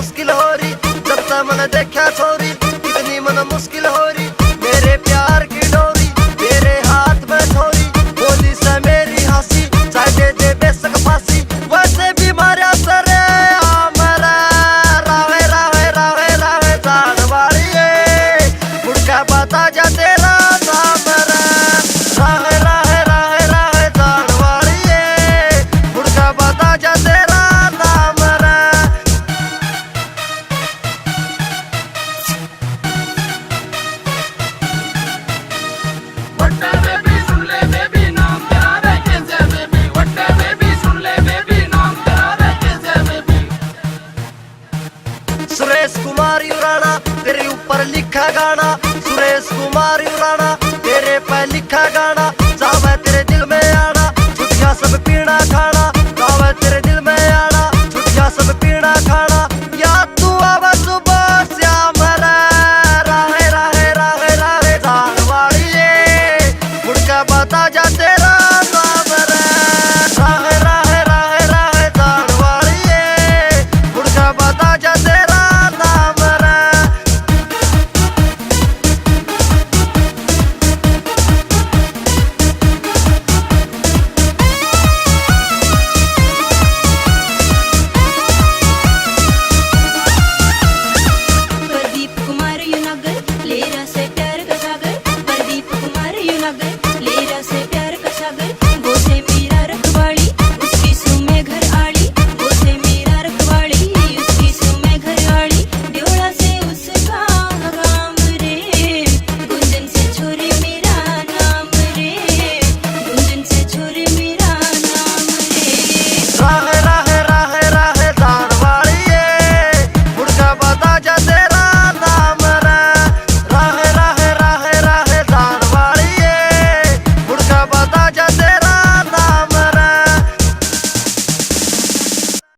मुश्किल हो रही, जब तक मैंने देखा छोरी कितनी मन मुश्किल हो रही। मेरे प्यार की डोरी मेरे हाथ में छोरी, बोली से मेरी हंसी चाहे दे दे बेशक फांसी। वैसे भी मारा सरे मेरा रावे रावे रावे रावे जान वाली है, मुड़का बता जा तेरा नाम रे। रावे रावे रावे रावे जान वाली है, मुड़का बता जा तेरा नाम रे। सुरेश कुमार युराना तेरे ऊपर लिखा गाना, सुरेश कुमार युराना तेरे पे लिखा गाना।